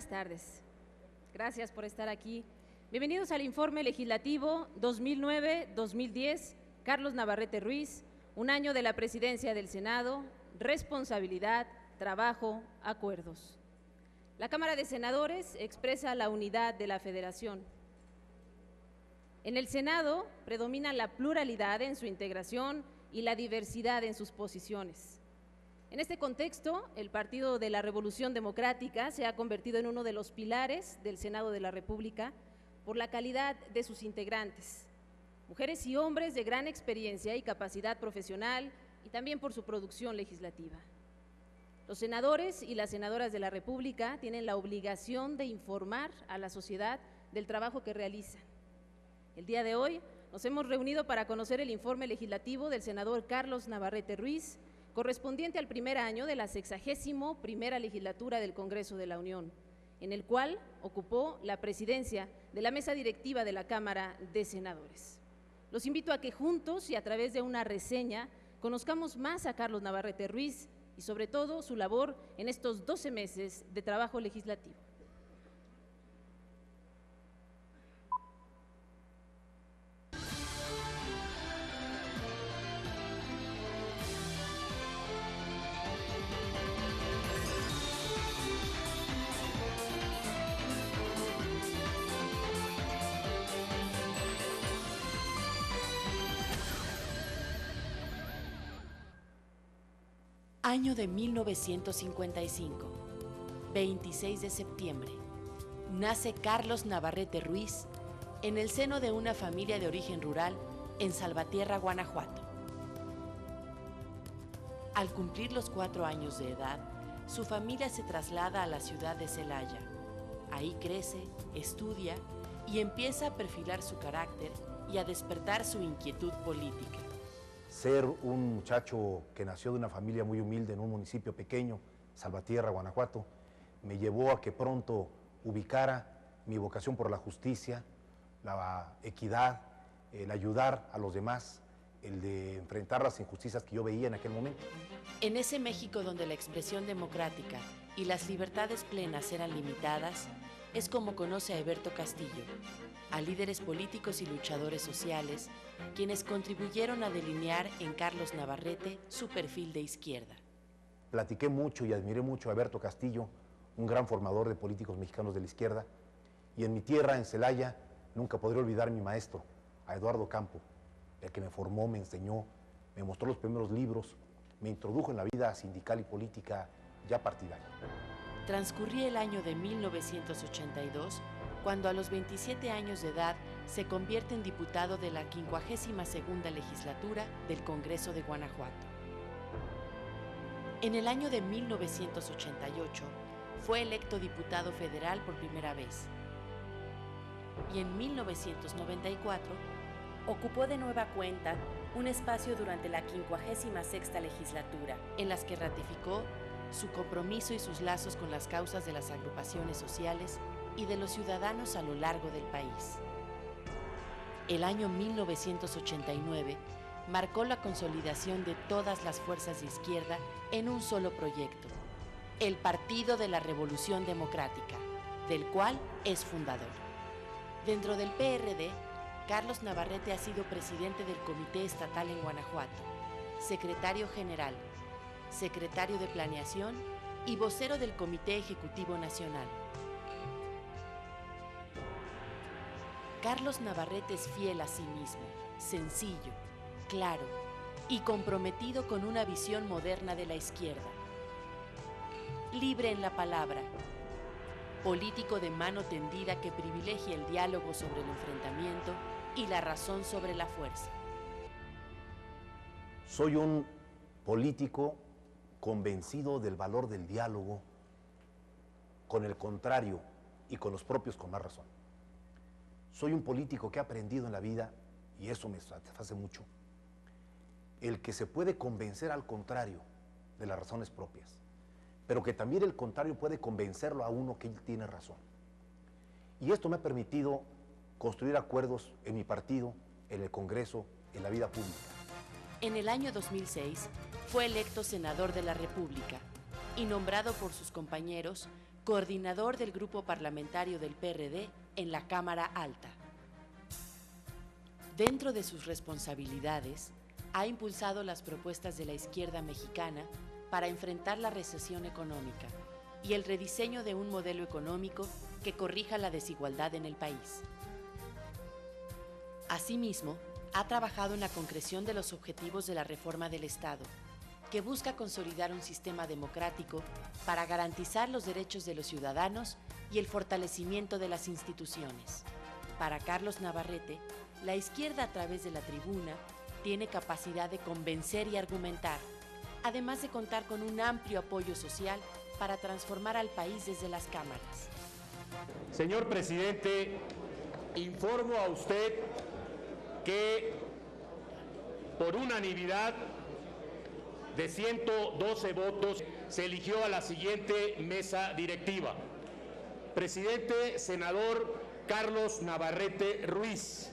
tardes. Gracias por estar aquí. Bienvenidos al Informe Legislativo 2009-2010, Carlos Navarrete Ruiz, un año de la presidencia del Senado, responsabilidad, trabajo, acuerdos. La Cámara de Senadores expresa la unidad de la Federación. En el Senado predomina la pluralidad en su integración y la diversidad en sus posiciones. En este contexto, el Partido de la Revolución Democrática se ha convertido en uno de los pilares del Senado de la República por la calidad de sus integrantes, mujeres y hombres de gran experiencia y capacidad profesional, y también por su producción legislativa. Los senadores y las senadoras de la República tienen la obligación de informar a la sociedad del trabajo que realizan. El día de hoy nos hemos reunido para conocer el informe legislativo del senador Carlos Navarrete Ruiz, correspondiente al primer año de la 61ª legislatura del Congreso de la Unión, en el cual ocupó la presidencia de la mesa directiva de la Cámara de Senadores. Los invito a que juntos y a través de una reseña conozcamos más a Carlos Navarrete Ruiz y sobre todo su labor en estos 12 meses de trabajo legislativo. Año de 1955, 26 de septiembre, nace Carlos Navarrete Ruiz en el seno de una familia de origen rural en Salvatierra, Guanajuato. Al cumplir los 4 años de edad, su familia se traslada a la ciudad de Celaya. Ahí crece, estudia y empieza a perfilar su carácter y a despertar su inquietud política. Ser un muchacho que nació de una familia muy humilde en un municipio pequeño, Salvatierra, Guanajuato, me llevó a que pronto ubicara mi vocación por la justicia, la equidad, el ayudar a los demás, el de enfrentar las injusticias que yo veía en aquel momento. En ese México donde la expresión democrática y las libertades plenas eran limitadas, es como conoce a Heberto Castillo, a líderes políticos y luchadores sociales, quienes contribuyeron a delinear en Carlos Navarrete su perfil de izquierda. Platiqué mucho y admiré mucho a Heberto Castillo, un gran formador de políticos mexicanos de la izquierda, y en mi tierra, en Celaya, nunca podré olvidar a mi maestro, a Eduardo Campo, el que me formó, me enseñó, me mostró los primeros libros, me introdujo en la vida sindical y política ya partidaria. Transcurría el año de 1982, cuando a los 27 años de edad se convierte en diputado de la 52ª legislatura del Congreso de Guanajuato. En el año de 1988 fue electo diputado federal por primera vez y en 1994 ocupó de nueva cuenta un espacio durante la 56ª legislatura, en las que ratificó su compromiso y sus lazos con las causas de las agrupaciones sociales y de los ciudadanos a lo largo del país. El año 1989 marcó la consolidación de todas las fuerzas de izquierda en un solo proyecto, el Partido de la Revolución Democrática, del cual es fundador. Dentro del PRD, Carlos Navarrete ha sido presidente del Comité Estatal en Guanajuato, secretario general, secretario de Planeación y vocero del Comité Ejecutivo Nacional. Carlos Navarrete es fiel a sí mismo, sencillo, claro y comprometido con una visión moderna de la izquierda. Libre en la palabra, político de mano tendida que privilegia el diálogo sobre el enfrentamiento y la razón sobre la fuerza. Soy un político convencido del valor del diálogo con el contrario y con los propios con más razón. Soy un político que ha aprendido en la vida, y eso me satisface mucho, el que se puede convencer al contrario de las razones propias, pero que también el contrario puede convencerlo a uno que él tiene razón. Y esto me ha permitido construir acuerdos en mi partido, en el Congreso, en la vida pública. En el año 2006 fue electo senador de la República y nombrado por sus compañeros coordinador del grupo parlamentario del PRD en la Cámara Alta. Dentro de sus responsabilidades, ha impulsado las propuestas de la izquierda mexicana para enfrentar la recesión económica y el rediseño de un modelo económico que corrija la desigualdad en el país. Asimismo, ha trabajado en la concreción de los objetivos de la reforma del Estado, que busca consolidar un sistema democrático para garantizar los derechos de los ciudadanos y el fortalecimiento de las instituciones. Para Carlos Navarrete, la izquierda a través de la tribuna tiene capacidad de convencer y argumentar, además de contar con un amplio apoyo social para transformar al país desde las cámaras. Señor presidente, informo a usted que por unanimidad de 112 votos se eligió a la siguiente mesa directiva. Presidente, senador Carlos Navarrete Ruiz.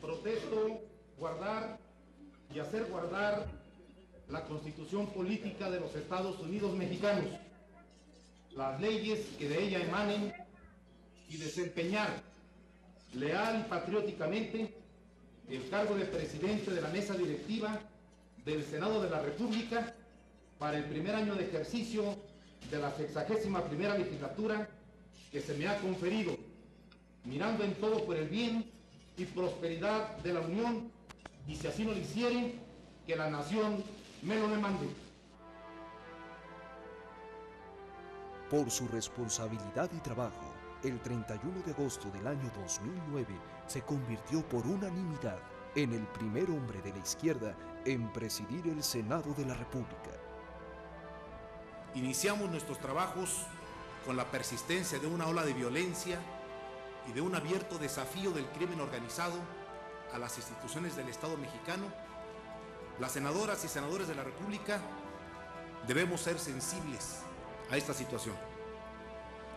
Protesto guardar y hacer guardar la Constitución Política de los Estados Unidos Mexicanos, las leyes que de ella emanen y desempeñar leal y patrióticamente el cargo de presidente de la mesa directiva del Senado de la República para el primer año de ejercicio de la 61ª legislatura que se me ha conferido, mirando en todo por el bien y prosperidad de la Unión, y si así no lo hiciere, que la nación me lo demande. Por su responsabilidad y trabajo, el 31 de agosto del año 2009 se convirtió por unanimidad en el primer hombre de la izquierda en presidir el Senado de la República. Iniciamos nuestros trabajos con la persistencia de una ola de violencia y de un abierto desafío del crimen organizado a las instituciones del Estado mexicano. Las senadoras y senadores de la República debemos ser sensibles a esta situación.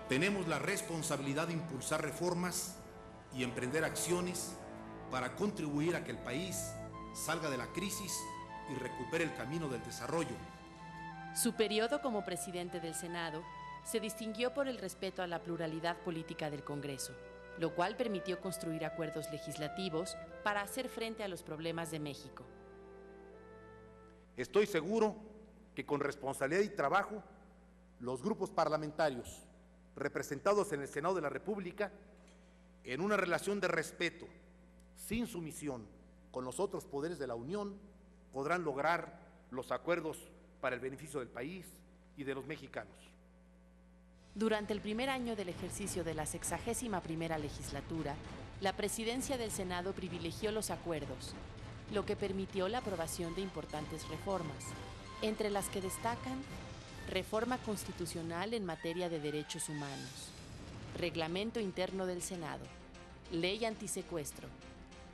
Tenemos la responsabilidad de impulsar reformas y emprender acciones para contribuir a que el país salga de la crisis y recupere el camino del desarrollo. Su periodo como presidente del Senado se distinguió por el respeto a la pluralidad política del Congreso, lo cual permitió construir acuerdos legislativos para hacer frente a los problemas de México. Estoy seguro que con responsabilidad y trabajo, los grupos parlamentarios representados en el Senado de la República, en una relación de respeto, sin sumisión con los otros poderes de la Unión, podrán lograr los acuerdos para el beneficio del país y de los mexicanos. Durante el primer año del ejercicio de la 61ª legislatura, la presidencia del Senado privilegió los acuerdos, lo que permitió la aprobación de importantes reformas, entre las que destacan reforma constitucional en materia de derechos humanos, reglamento interno del Senado, ley antisecuestro,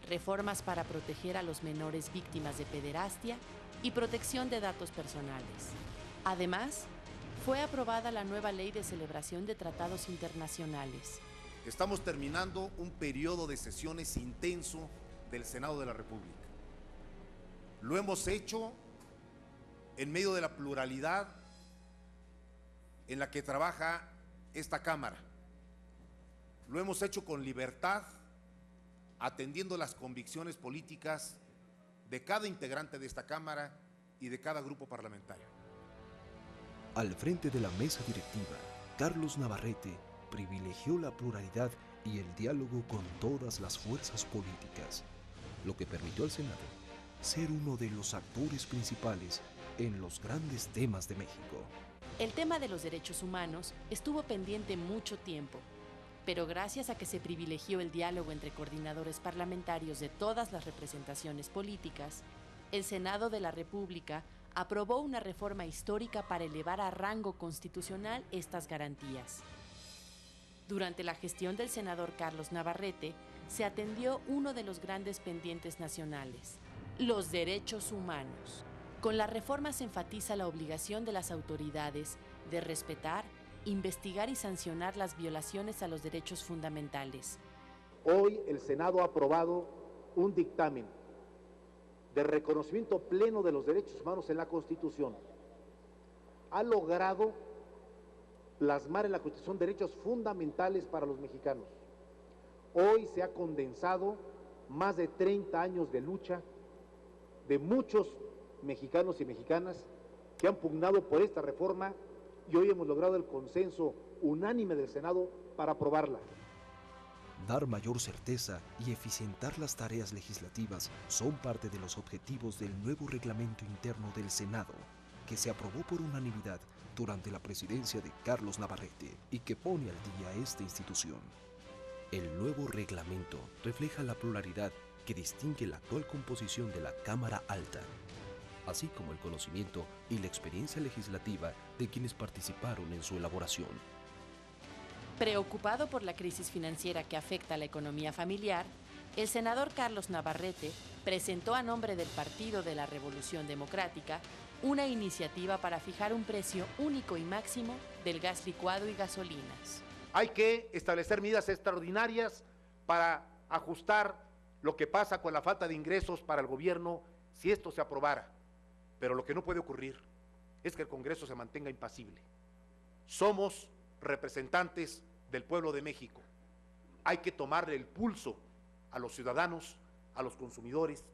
reformas para proteger a los menores víctimas de pederastia y protección de datos personales. Además, fue aprobada la nueva ley de celebración de tratados internacionales. Estamos terminando un periodo de sesiones intenso del Senado de la República. Lo hemos hecho en medio de la pluralidad en la que trabaja esta Cámara. Lo hemos hecho con libertad, atendiendo las convicciones políticas de cada integrante de esta Cámara y de cada grupo parlamentario. Al frente de la mesa directiva, Carlos Navarrete privilegió la pluralidad y el diálogo con todas las fuerzas políticas, lo que permitió al Senado ser uno de los actores principales en los grandes temas de México. El tema de los derechos humanos estuvo pendiente mucho tiempo, pero gracias a que se privilegió el diálogo entre coordinadores parlamentarios de todas las representaciones políticas, el Senado de la República aprobó una reforma histórica para elevar a rango constitucional estas garantías. Durante la gestión del senador Carlos Navarrete, se atendió uno de los grandes pendientes nacionales, los derechos humanos. Con la reforma se enfatiza la obligación de las autoridades de respetar, investigar y sancionar las violaciones a los derechos fundamentales. Hoy el Senado ha aprobado un dictamen de reconocimiento pleno de los derechos humanos en la Constitución. Ha logrado plasmar en la Constitución derechos fundamentales para los mexicanos. Hoy se ha condensado más de 30 años de lucha de muchos mexicanos y mexicanas que han pugnado por esta reforma y hoy hemos logrado el consenso unánime del Senado para aprobarla. Dar mayor certeza y eficientar las tareas legislativas son parte de los objetivos del nuevo reglamento interno del Senado, que se aprobó por unanimidad durante la presidencia de Carlos Navarrete y que pone al día a esta institución. El nuevo reglamento refleja la pluralidad que distingue la actual composición de la Cámara Alta, así como el conocimiento y la experiencia legislativa de quienes participaron en su elaboración. Preocupado por la crisis financiera que afecta a la economía familiar, el senador Carlos Navarrete presentó a nombre del Partido de la Revolución Democrática una iniciativa para fijar un precio único y máximo del gas licuado y gasolinas. Hay que establecer medidas extraordinarias para ajustar lo que pasa con la falta de ingresos para el gobierno si esto se aprobara. Pero lo que no puede ocurrir es que el Congreso se mantenga impasible. Somos representantes del pueblo de México. Hay que tomarle el pulso a los ciudadanos, a los consumidores,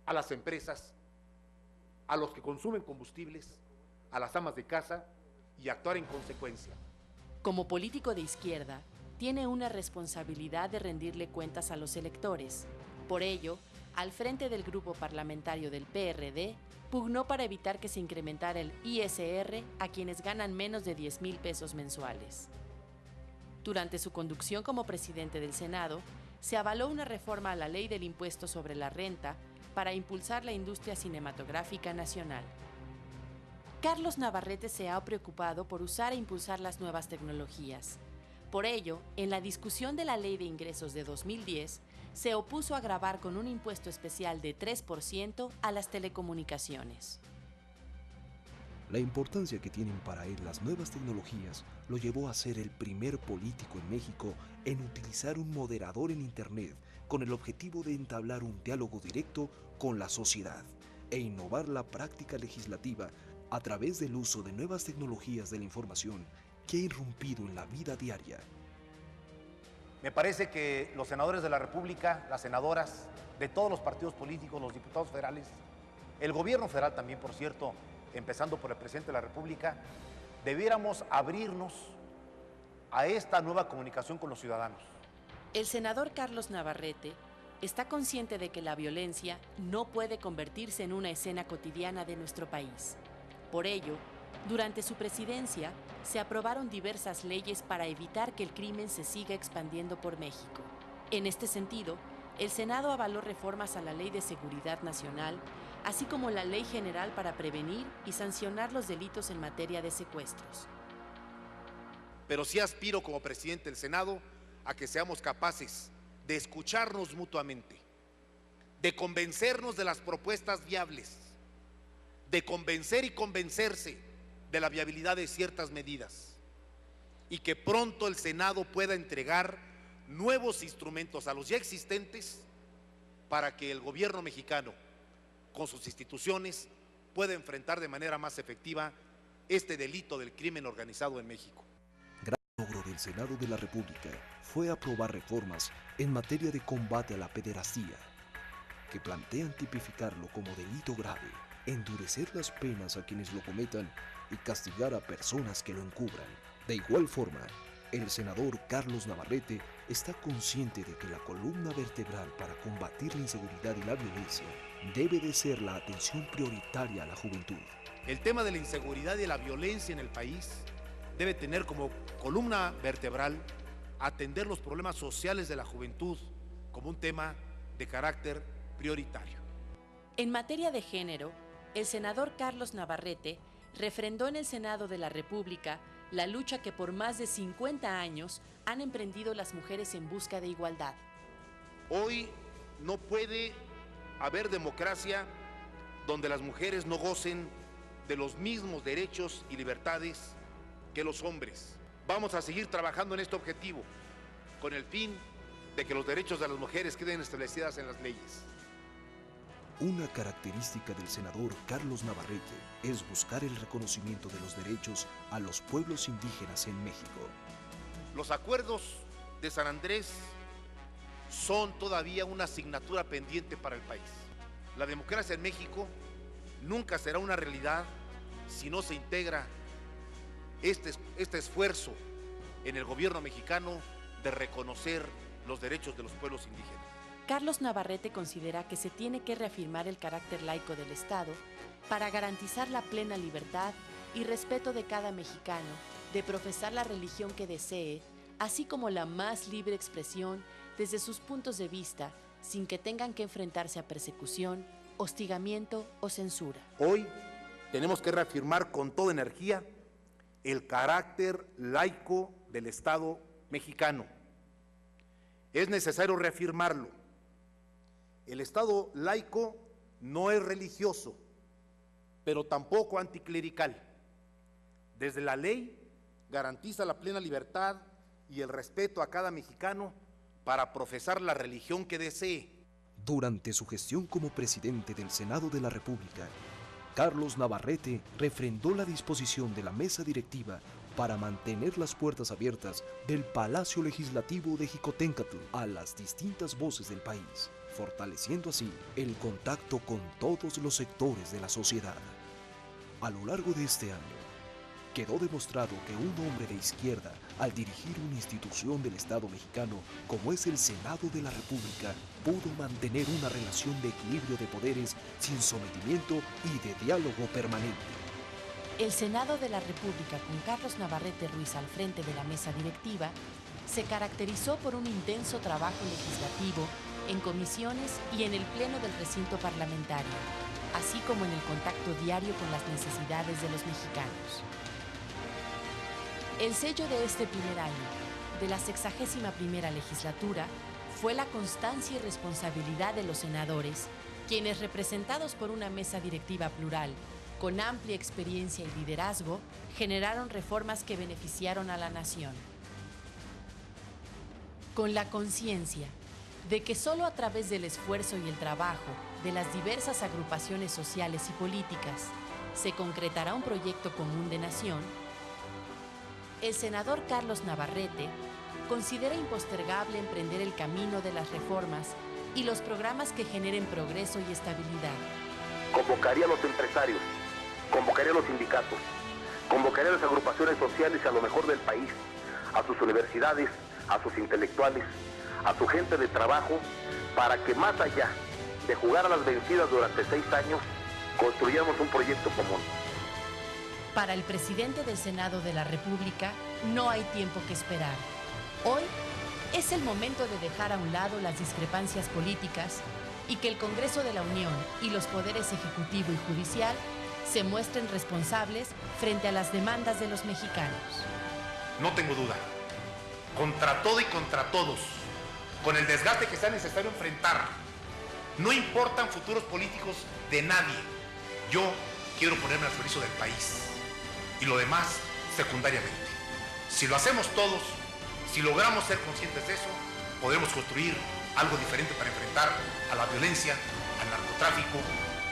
a las empresas, a los que consumen combustibles, a las amas de casa y actuar en consecuencia. Como político de izquierda, tiene una responsabilidad de rendirle cuentas a los electores. Por ello, al frente del grupo parlamentario del PRD, pugnó para evitar que se incrementara el ISR a quienes ganan menos de 10,000 pesos mensuales. Durante su conducción como presidente del Senado, se avaló una reforma a la ley del impuesto sobre la renta para impulsar la industria cinematográfica nacional. Carlos Navarrete se ha preocupado por usar e impulsar las nuevas tecnologías. Por ello, en la discusión de la Ley de Ingresos de 2010, se opuso a gravar con un impuesto especial de 3% a las telecomunicaciones. La importancia que tienen para él las nuevas tecnologías lo llevó a ser el primer político en México en utilizar un moderador en Internet con el objetivo de entablar un diálogo directo con la sociedad e innovar la práctica legislativa a través del uso de nuevas tecnologías de la información que ha irrumpido en la vida diaria. Me parece que los senadores de la República, las senadoras de todos los partidos políticos, los diputados federales, el gobierno federal también, por cierto, empezando por el presidente de la República, debiéramos abrirnos a esta nueva comunicación con los ciudadanos. El senador Carlos Navarrete está consciente de que la violencia no puede convertirse en una escena cotidiana de nuestro país. Por ello, durante su presidencia, se aprobaron diversas leyes para evitar que el crimen se siga expandiendo por México. En este sentido, el Senado avaló reformas a la Ley de Seguridad Nacional, así como la Ley General para prevenir y sancionar los delitos en materia de secuestros. Pero sí aspiro como presidente del Senado a que seamos capaces de escucharnos mutuamente, de convencernos de las propuestas viables, de convencer y convencerse de la viabilidad de ciertas medidas y que pronto el Senado pueda entregar nuevos instrumentos a los ya existentes para que el gobierno mexicano con sus instituciones pueda enfrentar de manera más efectiva este delito del crimen organizado en México. Gran logro del Senado de la República fue aprobar reformas en materia de combate a la pederastía, que plantean tipificarlo como delito grave, endurecer las penas a quienes lo cometan y castigar a personas que lo encubran. De igual forma, el senador Carlos Navarrete está consciente de que la columna vertebral para combatir la inseguridad y la violencia debe de ser la atención prioritaria a la juventud. El tema de la inseguridad y la violencia en el país debe tener como columna vertebral atender los problemas sociales de la juventud como un tema de carácter prioritario. En materia de género, el senador Carlos Navarrete refrendó en el Senado de la República la lucha que por más de 50 años han emprendido las mujeres en busca de igualdad. Hoy no puede haber democracia donde las mujeres no gocen de los mismos derechos y libertades que los hombres. Vamos a seguir trabajando en este objetivo con el fin de que los derechos de las mujeres queden establecidas en las leyes. Una característica del senador Carlos Navarrete es buscar el reconocimiento de los derechos a los pueblos indígenas en México. Los acuerdos de San Andrés son todavía una asignatura pendiente para el país. La democracia en México nunca será una realidad si no se integra este esfuerzo en el gobierno mexicano de reconocer los derechos de los pueblos indígenas. Carlos Navarrete considera que se tiene que reafirmar el carácter laico del Estado para garantizar la plena libertad y respeto de cada mexicano de profesar la religión que desee, así como la más libre expresión desde sus puntos de vista, sin que tengan que enfrentarse a persecución, hostigamiento o censura. Hoy tenemos que reafirmar con toda energía el carácter laico del Estado mexicano. Es necesario reafirmarlo. El Estado laico no es religioso, pero tampoco anticlerical. Desde la ley garantiza la plena libertad y el respeto a cada mexicano para profesar la religión que desee. Durante su gestión como presidente del Senado de la República, Carlos Navarrete refrendó la disposición de la mesa directiva para mantener las puertas abiertas del Palacio Legislativo de Jicoténcatl a las distintas voces del país, fortaleciendo así el contacto con todos los sectores de la sociedad. A lo largo de este año, quedó demostrado que un hombre de izquierda, al dirigir una institución del Estado mexicano como es el Senado de la República, pudo mantener una relación de equilibrio de poderes sin sometimiento y de diálogo permanente. El Senado de la República, con Carlos Navarrete Ruiz al frente de la mesa directiva, se caracterizó por un intenso trabajo legislativo en comisiones y en el pleno del recinto parlamentario, así como en el contacto diario con las necesidades de los mexicanos. El sello de este primer año, de la 61ª legislatura, fue la constancia y responsabilidad de los senadores, quienes, representados por una mesa directiva plural, con amplia experiencia y liderazgo, generaron reformas que beneficiaron a la nación. Con la conciencia de que solo a través del esfuerzo y el trabajo de las diversas agrupaciones sociales y políticas se concretará un proyecto común de nación, el senador Carlos Navarrete considera impostergable emprender el camino de las reformas y los programas que generen progreso y estabilidad. Convocaría a los empresarios, convocaría a los sindicatos, convocaría a las agrupaciones sociales y a lo mejor del país, a sus universidades, a sus intelectuales, a su gente de trabajo, para que más allá de jugar a las vencidas durante 6 años, construyamos un proyecto común. Para el presidente del Senado de la República, no hay tiempo que esperar. Hoy es el momento de dejar a un lado las discrepancias políticas y que el Congreso de la Unión y los poderes ejecutivo y judicial se muestren responsables frente a las demandas de los mexicanos. No tengo duda, contra todo y contra todos, con el desgaste que sea necesario enfrentar, no importan futuros políticos de nadie. Yo quiero ponerme al servicio del país y lo demás secundariamente. Si lo hacemos todos, si logramos ser conscientes de eso, podremos construir algo diferente para enfrentar a la violencia, al narcotráfico,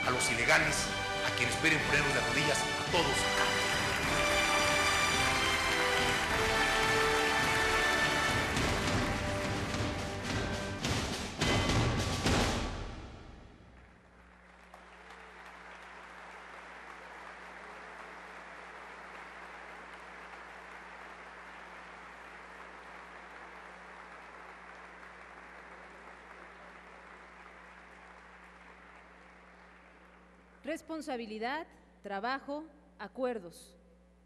a los ilegales, a quienes quieren ponernos de rodillas a todos. Responsabilidad, trabajo, acuerdos.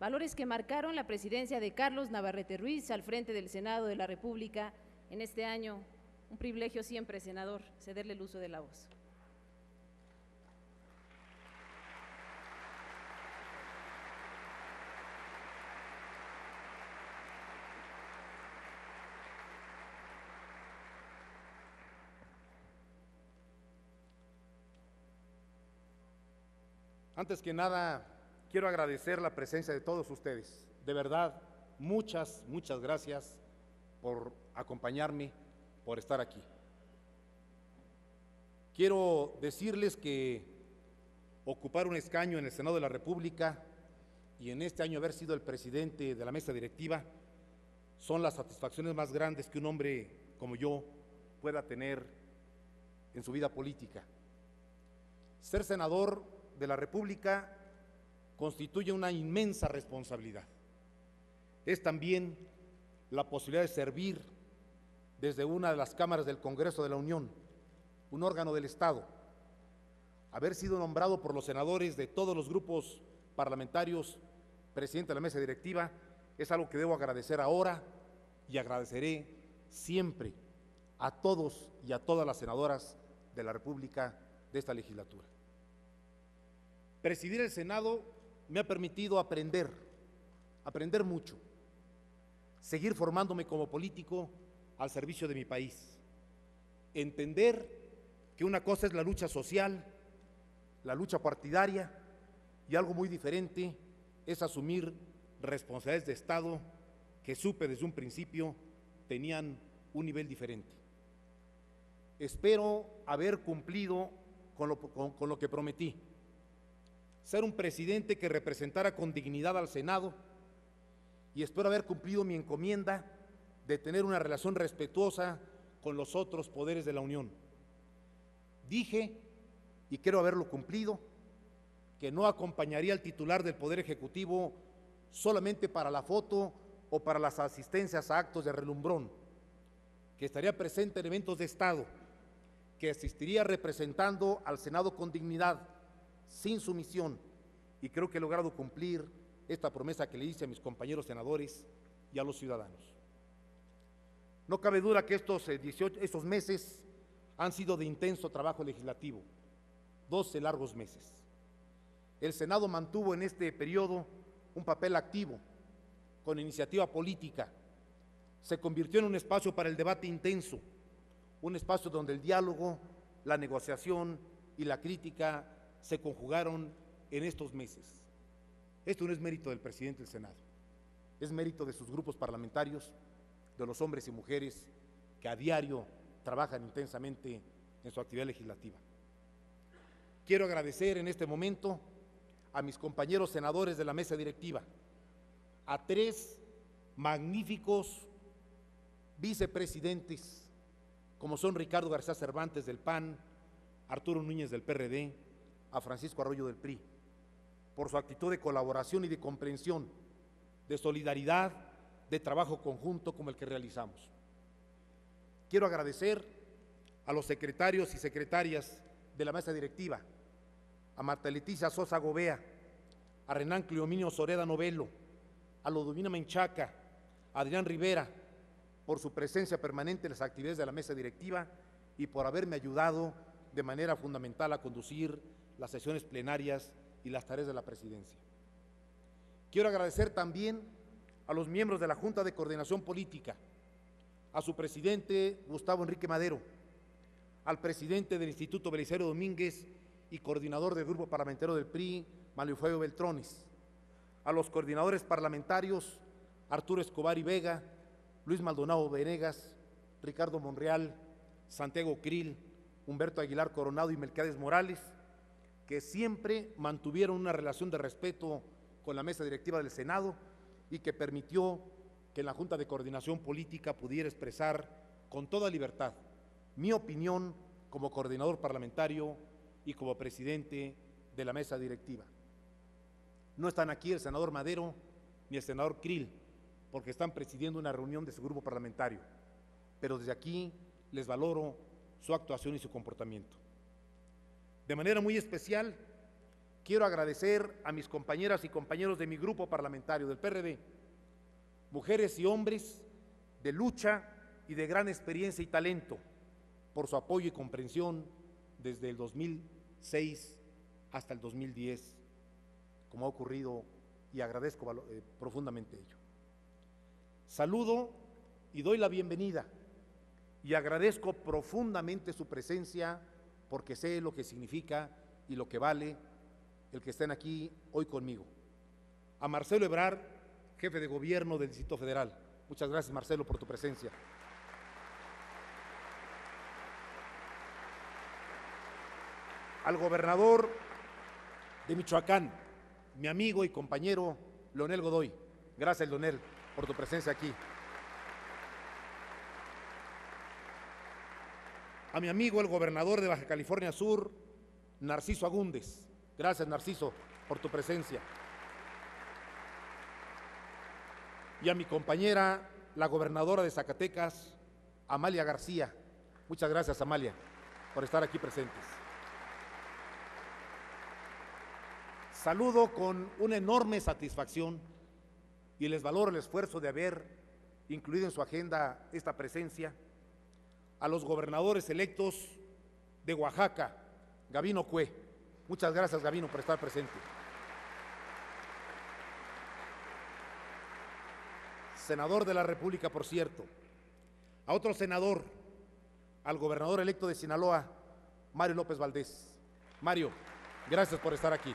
Valores que marcaron la presidencia de Carlos Navarrete Ruiz al frente del Senado de la República en este año. Un privilegio siempre, senador, cederle el uso de la voz. Antes que nada, quiero agradecer la presencia de todos ustedes. De verdad, muchas gracias por acompañarme, por estar aquí. Quiero decirles que ocupar un escaño en el Senado de la República y en este año haber sido el presidente de la mesa directiva son las satisfacciones más grandes que un hombre como yo pueda tener en su vida política. Ser senador de la República constituye una inmensa responsabilidad. Es también la posibilidad de servir desde una de las cámaras del Congreso de la Unión, un órgano del Estado. Haber sido nombrado por los senadores de todos los grupos parlamentarios presidente de la mesa directiva es algo que debo agradecer ahora y agradeceré siempre a todos y a todas las senadoras de la República de esta legislatura. Presidir el Senado me ha permitido aprender mucho, seguir formándome como político al servicio de mi país, entender que una cosa es la lucha social, la lucha partidaria, y algo muy diferente es asumir responsabilidades de Estado que supe desde un principio tenían un nivel diferente. Espero haber cumplido con lo que prometí, ser un presidente que representara con dignidad al Senado, y espero haber cumplido mi encomienda de tener una relación respetuosa con los otros poderes de la Unión. Dije, y quiero haberlo cumplido, que no acompañaría al titular del Poder Ejecutivo solamente para la foto o para las asistencias a actos de relumbrón, que estaría presente en eventos de Estado, que asistiría representando al Senado con dignidad, sin sumisión, y creo que he logrado cumplir esta promesa que le hice a mis compañeros senadores y a los ciudadanos. No cabe duda que estos meses han sido de intenso trabajo legislativo, 12 largos meses. El Senado mantuvo en este periodo un papel activo, con iniciativa política. Se convirtió en un espacio para el debate intenso, un espacio donde el diálogo, la negociación y la crítica se conjugaron en estos meses. Esto no es mérito del presidente del Senado, es mérito de sus grupos parlamentarios, de los hombres y mujeres que a diario trabajan intensamente en su actividad legislativa. Quiero agradecer en este momento a mis compañeros senadores de la mesa directiva, a 3 magníficos vicepresidentes, como son Ricardo García Cervantes del PAN, Arturo Núñez del PRD, a Francisco Arroyo del PRI, por su actitud de colaboración y de comprensión, de solidaridad, de trabajo conjunto como el que realizamos. Quiero agradecer a los secretarios y secretarias de la mesa directiva, a Marta Leticia Sosa Gobea, a Renán Cleominio Soreda Novelo, a Ludovina Menchaca, a Adrián Rivera, por su presencia permanente en las actividades de la mesa directiva y por haberme ayudado de manera fundamental a conducir las sesiones plenarias y las tareas de la presidencia. Quiero agradecer también a los miembros de la Junta de Coordinación Política, a su presidente Gustavo Enrique Madero, al presidente del Instituto Belisario Domínguez y coordinador del Grupo Parlamentario del PRI, Manuel Fabio Beltrones, a los coordinadores parlamentarios Arturo Escobar y Vega, Luis Maldonado Venegas, Ricardo Monreal, Santiago Krill, Humberto Aguilar Coronado y Melquiades Morales, que siempre mantuvieron una relación de respeto con la mesa directiva del Senado y que permitió que en la Junta de Coordinación Política pudiera expresar con toda libertad mi opinión como coordinador parlamentario y como presidente de la mesa directiva. No están aquí el senador Madero ni el senador Krill, porque están presidiendo una reunión de su grupo parlamentario, pero desde aquí les valoro su actuación y su comportamiento. De manera muy especial, quiero agradecer a mis compañeras y compañeros de mi grupo parlamentario del PRD, mujeres y hombres de lucha y de gran experiencia y talento, por su apoyo y comprensión desde el 2006 hasta el 2010, como ha ocurrido, y agradezco profundamente ello. Saludo y doy la bienvenida y agradezco profundamente su presencia porque sé lo que significa y lo que vale el que estén aquí hoy conmigo. A Marcelo Ebrard, jefe de gobierno del Distrito Federal. Muchas gracias, Marcelo, por tu presencia. Al gobernador de Michoacán, mi amigo y compañero Leonel Godoy. Gracias, Leonel, por tu presencia aquí. A mi amigo el gobernador de Baja California Sur, Narciso Agúndez. Gracias, Narciso, por tu presencia. Y a mi compañera, la gobernadora de Zacatecas, Amalia García. Muchas gracias, Amalia, por estar aquí presentes. Saludo con una enorme satisfacción y les valoro el esfuerzo de haber incluido en su agenda esta presencia a los gobernadores electos de Oaxaca, Gabino Cue. Muchas gracias, Gabino, por estar presente. Senador de la República, por cierto. A otro senador, al gobernador electo de Sinaloa, Mario López Valdés. Mario, gracias por estar aquí.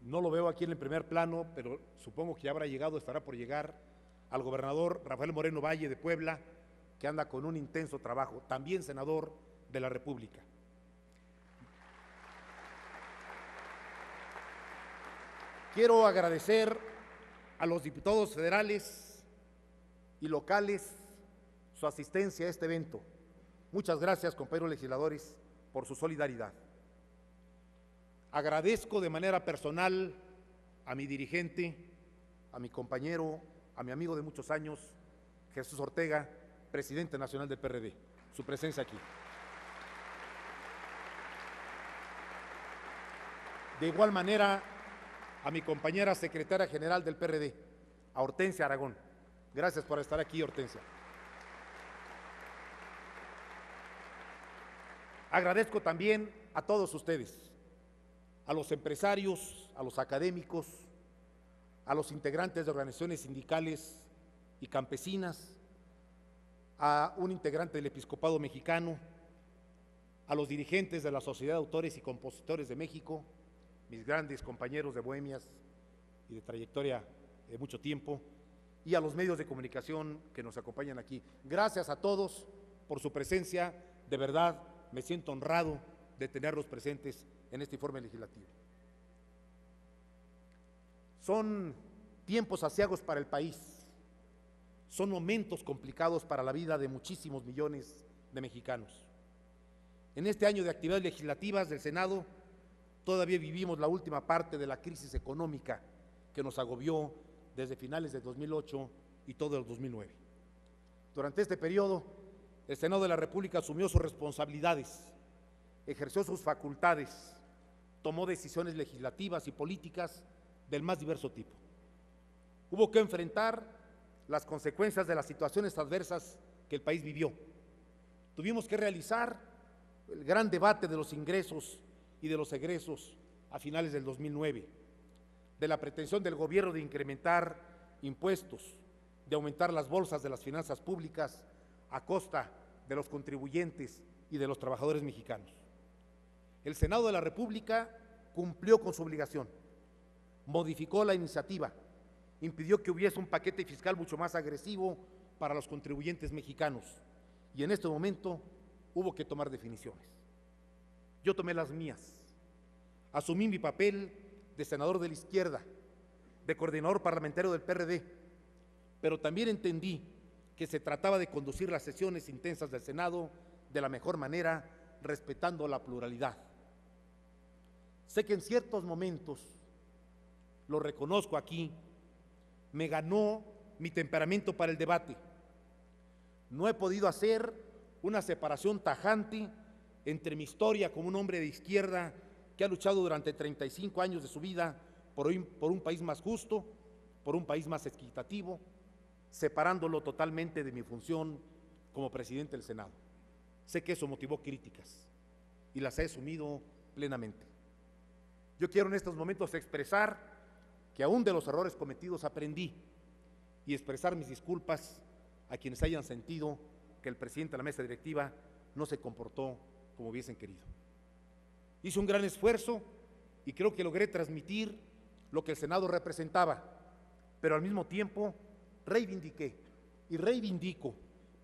No lo veo aquí en el primer plano, pero supongo que ya habrá llegado, estará por llegar, al gobernador Rafael Moreno Valle de Puebla, que anda con un intenso trabajo, también senador de la República. Quiero agradecer a los diputados federales y locales su asistencia a este evento. Muchas gracias, compañeros legisladores, por su solidaridad. Agradezco de manera personal a mi dirigente, a mi compañero, a mi amigo de muchos años, Jesús Ortega, presidente nacional del PRD, su presencia aquí. De igual manera, a mi compañera secretaria general del PRD, a Hortensia Aragón. Gracias por estar aquí, Hortensia. Agradezco también a todos ustedes, a los empresarios, a los académicos, a los integrantes de organizaciones sindicales y campesinas, a un integrante del Episcopado Mexicano, a los dirigentes de la Sociedad de Autores y Compositores de México, mis grandes compañeros de Bohemias y de trayectoria de mucho tiempo, y a los medios de comunicación que nos acompañan aquí. Gracias a todos por su presencia, de verdad me siento honrado de tenerlos presentes en este informe legislativo. Son tiempos aciagos para el país, son momentos complicados para la vida de muchísimos millones de mexicanos. En este año de actividades legislativas del Senado, todavía vivimos la última parte de la crisis económica que nos agobió desde finales de 2008 y todo el 2009. Durante este periodo, el Senado de la República asumió sus responsabilidades, ejerció sus facultades, tomó decisiones legislativas y políticas del más diverso tipo. Hubo que enfrentar las consecuencias de las situaciones adversas que el país vivió. Tuvimos que realizar el gran debate de los ingresos y de los egresos a finales del 2009, de la pretensión del gobierno de incrementar impuestos, de aumentar las bolsas de las finanzas públicas a costa de los contribuyentes y de los trabajadores mexicanos. El Senado de la República cumplió con su obligación, modificó la iniciativa, impidió que hubiese un paquete fiscal mucho más agresivo para los contribuyentes mexicanos y en este momento hubo que tomar definiciones. Yo tomé las mías, asumí mi papel de senador de la izquierda, de coordinador parlamentario del PRD, pero también entendí que se trataba de conducir las sesiones intensas del Senado de la mejor manera, respetando la pluralidad. Sé que en ciertos momentos, lo reconozco aquí, me ganó mi temperamento para el debate. No he podido hacer una separación tajante entre mi historia como un hombre de izquierda que ha luchado durante 35 años de su vida por un país más justo, por un país más equitativo, separándolo totalmente de mi función como presidente del Senado. Sé que eso motivó críticas y las he asumido plenamente. Yo quiero en estos momentos expresar que aún de los errores cometidos aprendí y expresar mis disculpas a quienes hayan sentido que el presidente de la mesa directiva no se comportó como hubiesen querido. Hice un gran esfuerzo y creo que logré transmitir lo que el Senado representaba, pero al mismo tiempo reivindiqué y reivindico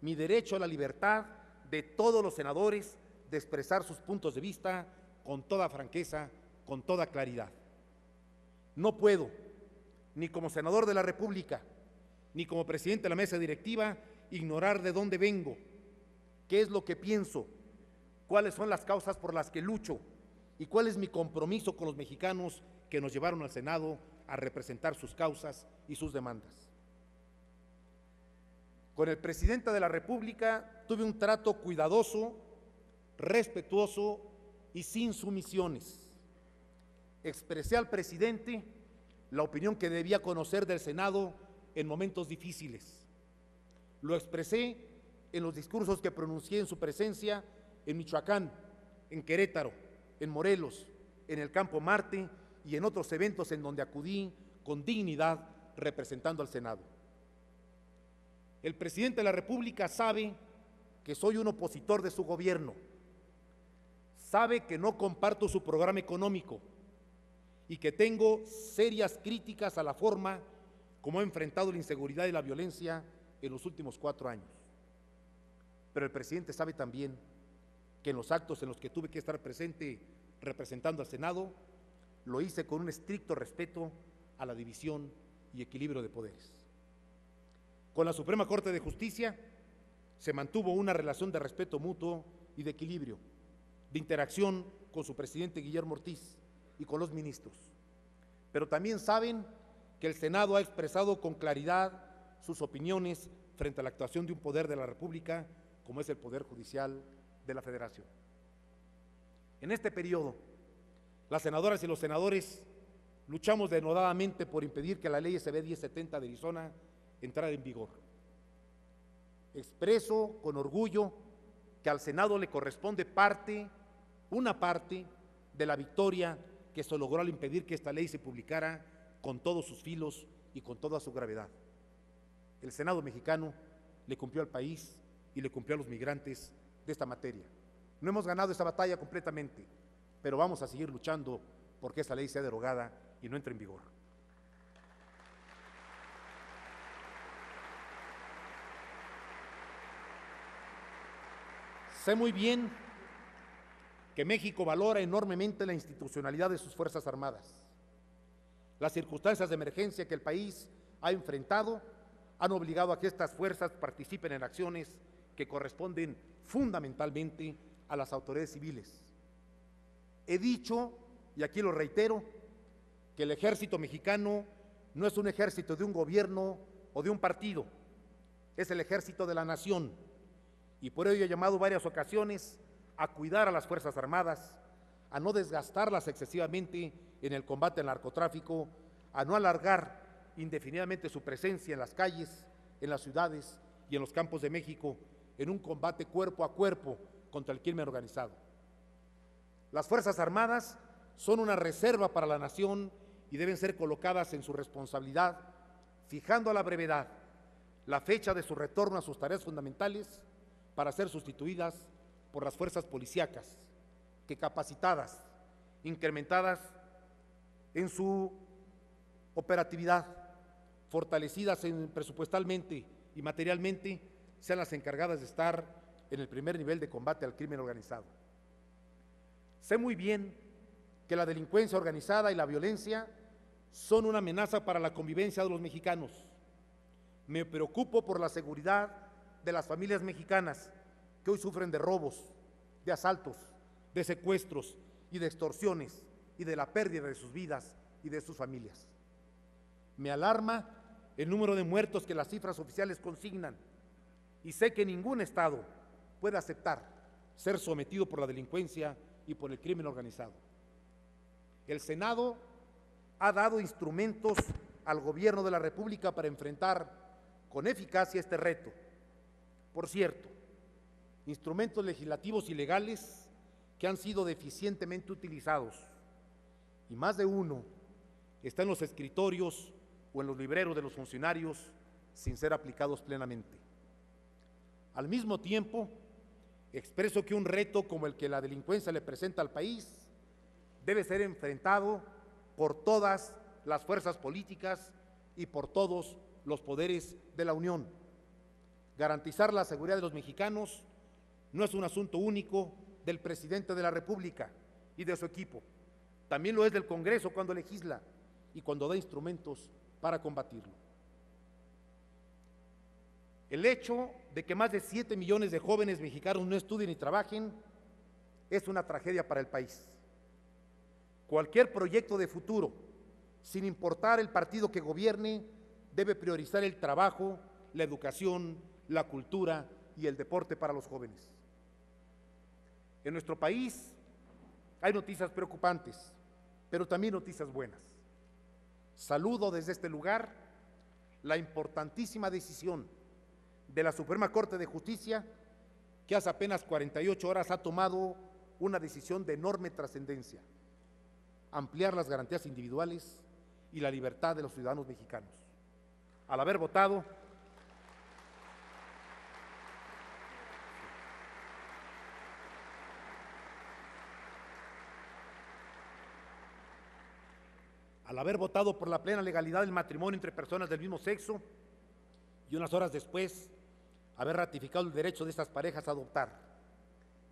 mi derecho a la libertad de todos los senadores de expresar sus puntos de vista con toda franqueza, con toda claridad. No puedo, ni como senador de la República, ni como presidente de la mesa directiva, ignorar de dónde vengo, qué es lo que pienso, cuáles son las causas por las que lucho y cuál es mi compromiso con los mexicanos que nos llevaron al Senado a representar sus causas y sus demandas. Con el presidente de la República tuve un trato cuidadoso, respetuoso y sin sumisiones. Expresé al presidente la opinión que debía conocer del Senado en momentos difíciles. Lo expresé en los discursos que pronuncié en su presencia en Michoacán, en Querétaro, en Morelos, en el Campo Marte y en otros eventos en donde acudí con dignidad representando al Senado. El presidente de la República sabe que soy un opositor de su gobierno, sabe que no comparto su programa económico y que tengo serias críticas a la forma como ha enfrentado la inseguridad y la violencia en los últimos 4 años. Pero el presidente sabe también que en los actos en los que tuve que estar presente representando al Senado, lo hice con un estricto respeto a la división y equilibrio de poderes. Con la Suprema Corte de Justicia se mantuvo una relación de respeto mutuo y de equilibrio, de interacción con su presidente Guillermo Ortiz y con los ministros. Pero también saben que el Senado ha expresado con claridad sus opiniones frente a la actuación de un poder de la República como es el Poder Judicial de la Federación. En este periodo, las senadoras y los senadores luchamos denodadamente por impedir que la ley SB 1070 de Arizona entrara en vigor. Expreso con orgullo que al Senado le corresponde una parte de la victoria que se logró al impedir que esta ley se publicara con todos sus filos y con toda su gravedad. El Senado mexicano le cumplió al país y le cumplió a los migrantes de esta materia. No hemos ganado esta batalla completamente, pero vamos a seguir luchando porque esta ley sea derogada y no entre en vigor. Sé muy bien que México valora enormemente la institucionalidad de sus Fuerzas Armadas. Las circunstancias de emergencia que el país ha enfrentado han obligado a que estas fuerzas participen en acciones que corresponden fundamentalmente a las autoridades civiles. He dicho, y aquí lo reitero, que el ejército mexicano no es un ejército de un gobierno o de un partido, es el ejército de la nación, y por ello he llamado varias ocasiones a cuidar a las Fuerzas Armadas, a no desgastarlas excesivamente en el combate al narcotráfico, a no alargar indefinidamente su presencia en las calles, en las ciudades y en los campos de México en un combate cuerpo a cuerpo contra el crimen organizado. Las Fuerzas Armadas son una reserva para la nación y deben ser colocadas en su responsabilidad, fijando a la brevedad la fecha de su retorno a sus tareas fundamentales para ser sustituidas por las fuerzas policíacas, que capacitadas, incrementadas en su operatividad, fortalecidas presupuestalmente y materialmente, sean las encargadas de estar en el primer nivel de combate al crimen organizado. Sé muy bien que la delincuencia organizada y la violencia son una amenaza para la convivencia de los mexicanos. Me preocupo por la seguridad de las familias mexicanas que hoy sufren de robos, de asaltos, de secuestros y de extorsiones y de la pérdida de sus vidas y de sus familias. Me alarma el número de muertos que las cifras oficiales consignan y sé que ningún Estado puede aceptar ser sometido por la delincuencia y por el crimen organizado. El Senado ha dado instrumentos al gobierno de la República para enfrentar con eficacia este reto. Por cierto, instrumentos legislativos y legales que han sido deficientemente utilizados, y más de uno está en los escritorios o en los libreros de los funcionarios sin ser aplicados plenamente. Al mismo tiempo, expreso que un reto como el que la delincuencia le presenta al país debe ser enfrentado por todas las fuerzas políticas y por todos los poderes de la Unión. Garantizar la seguridad de los mexicanos no es un asunto único del presidente de la República y de su equipo. También lo es del Congreso cuando legisla y cuando da instrumentos para combatirlo. El hecho de que más de 7 millones de jóvenes mexicanos no estudien ni trabajen es una tragedia para el país. Cualquier proyecto de futuro, sin importar el partido que gobierne, debe priorizar el trabajo, la educación, la cultura y el deporte para los jóvenes. En nuestro país hay noticias preocupantes, pero también noticias buenas. Saludo desde este lugar la importantísima decisión de la Suprema Corte de Justicia, que hace apenas 48 horas ha tomado una decisión de enorme trascendencia: ampliar las garantías individuales y la libertad de los ciudadanos mexicanos. Al haber votado por la plena legalidad del matrimonio entre personas del mismo sexo y unas horas después haber ratificado el derecho de estas parejas a adoptar,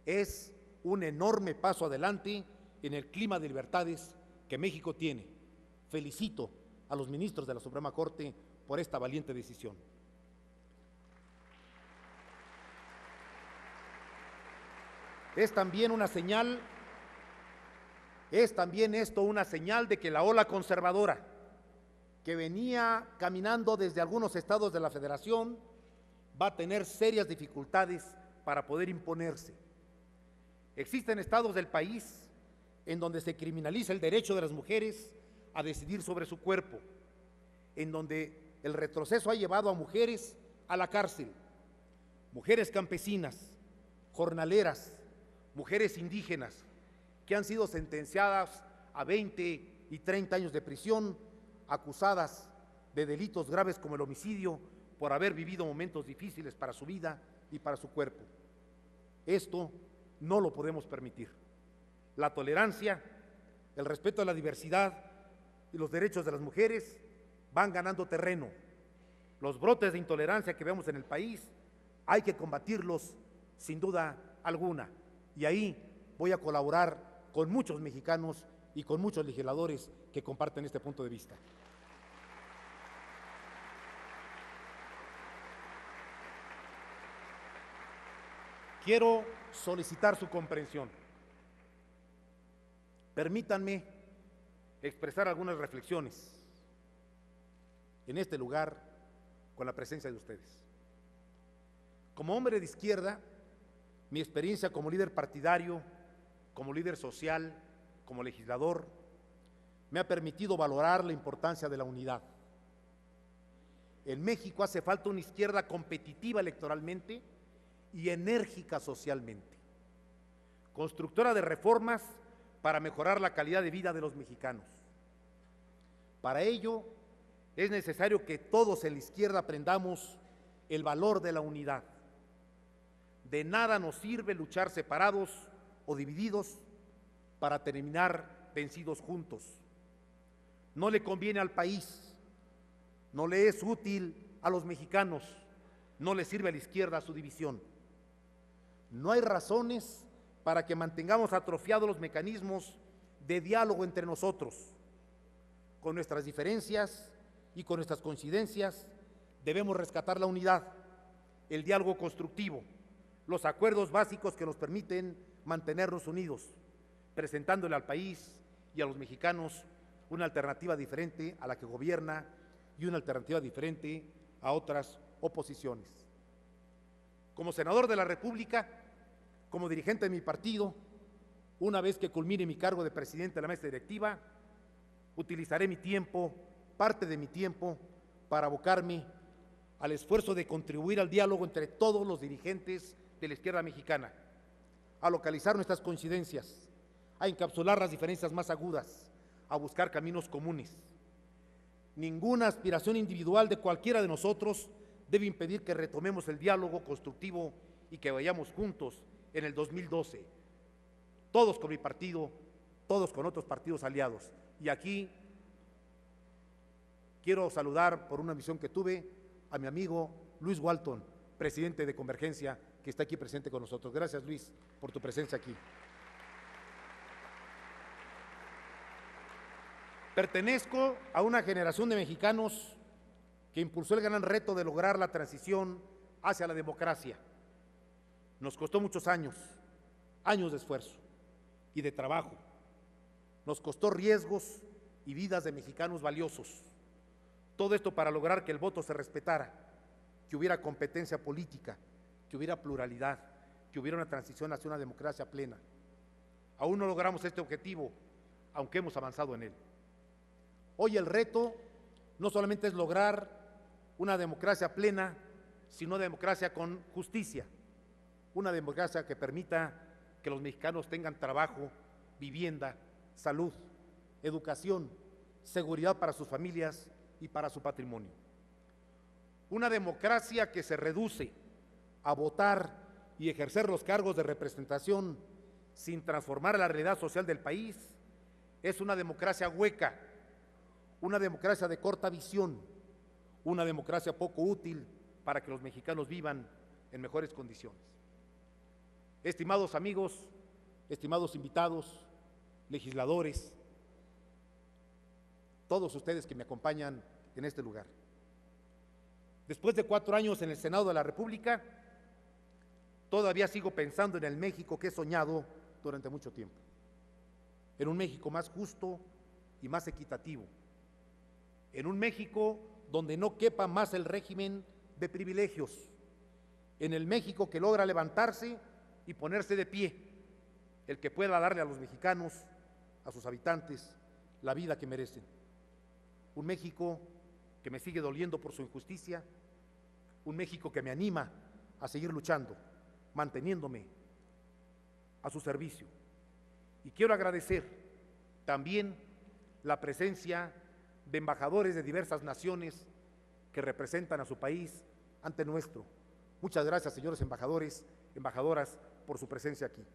es un enorme paso adelante en el clima de libertades que México tiene. Felicito a los ministros de la Suprema Corte por esta valiente decisión. Es también esto una señal de que la ola conservadora que venía caminando desde algunos estados de la Federación va a tener serias dificultades para poder imponerse. Existen estados del país en donde se criminaliza el derecho de las mujeres a decidir sobre su cuerpo, en donde el retroceso ha llevado a mujeres a la cárcel, mujeres campesinas, jornaleras, mujeres indígenas, que han sido sentenciadas a 20 y 30 años de prisión, acusadas de delitos graves como el homicidio, por haber vivido momentos difíciles para su vida y para su cuerpo. Esto no lo podemos permitir. La tolerancia, el respeto a la diversidad y los derechos de las mujeres van ganando terreno. Los brotes de intolerancia que vemos en el país hay que combatirlos sin duda alguna, y ahí voy a colaborar con muchos mexicanos y con muchos legisladores que comparten este punto de vista. Quiero solicitar su comprensión. Permítanme expresar algunas reflexiones en este lugar con la presencia de ustedes. Como hombre de izquierda, mi experiencia como líder partidario, como líder social, como legislador, me ha permitido valorar la importancia de la unidad. En México hace falta una izquierda competitiva electoralmente y enérgica socialmente, constructora de reformas para mejorar la calidad de vida de los mexicanos. Para ello es necesario que todos en la izquierda aprendamos el valor de la unidad. De nada nos sirve luchar separados o divididos para terminar vencidos juntos. No le conviene al país, no le es útil a los mexicanos, no le sirve a la izquierda su división. No hay razones para que mantengamos atrofiados los mecanismos de diálogo entre nosotros. Con nuestras diferencias y con nuestras coincidencias debemos rescatar la unidad, el diálogo constructivo, los acuerdos básicos que nos permiten mantenernos unidos, presentándole al país y a los mexicanos una alternativa diferente a la que gobierna y una alternativa diferente a otras oposiciones. Como senador de la República, como dirigente de mi partido, una vez que culmine mi cargo de presidente de la mesa directiva, utilizaré mi tiempo, parte de mi tiempo, para abocarme al esfuerzo de contribuir al diálogo entre todos los dirigentes de la izquierda mexicana, a localizar nuestras coincidencias, a encapsular las diferencias más agudas, a buscar caminos comunes. Ninguna aspiración individual de cualquiera de nosotros debe impedir que retomemos el diálogo constructivo y que vayamos juntos en el 2012, todos con mi partido, todos con otros partidos aliados. Y aquí quiero saludar por una misión que tuve a mi amigo Luis Walton, presidente de Convergencia, que está aquí presente con nosotros. Gracias, Luis, por tu presencia aquí. Pertenezco a una generación de mexicanos que impulsó el gran reto de lograr la transición hacia la democracia. Nos costó muchos años, años de esfuerzo y de trabajo. Nos costó riesgos y vidas de mexicanos valiosos. Todo esto para lograr que el voto se respetara, que hubiera competencia política, que hubiera pluralidad, que hubiera una transición hacia una democracia plena. Aún no logramos este objetivo, aunque hemos avanzado en él. Hoy el reto no solamente es lograr una democracia plena, sino democracia con justicia, una democracia que permita que los mexicanos tengan trabajo, vivienda, salud, educación, seguridad para sus familias y para su patrimonio. Una democracia que se reduce a votar y ejercer los cargos de representación sin transformar la realidad social del país es una democracia hueca, una democracia de corta visión, una democracia poco útil para que los mexicanos vivan en mejores condiciones. Estimados amigos, estimados invitados, legisladores, todos ustedes que me acompañan en este lugar. Después de 4 años en el Senado de la República, todavía sigo pensando en el México que he soñado durante mucho tiempo, en un México más justo y más equitativo, en un México donde no quepa más el régimen de privilegios, en el México que logra levantarse y ponerse de pie, el que pueda darle a los mexicanos, a sus habitantes, la vida que merecen. Un México que me sigue doliendo por su injusticia, un México que me anima a seguir luchando, manteniéndome a su servicio. Y quiero agradecer también la presencia de embajadores de diversas naciones que representan a su país ante nuestro. Muchas gracias, señores embajadores, embajadoras, por su presencia aquí.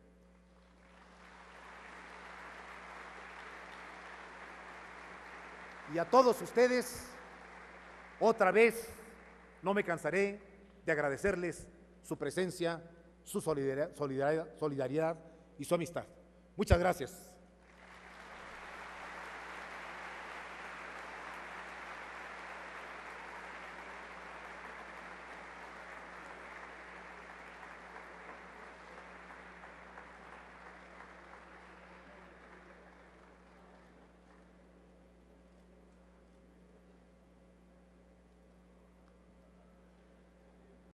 Y a todos ustedes, otra vez, no me cansaré de agradecerles su presencia, su solidaridad y su amistad. Muchas gracias.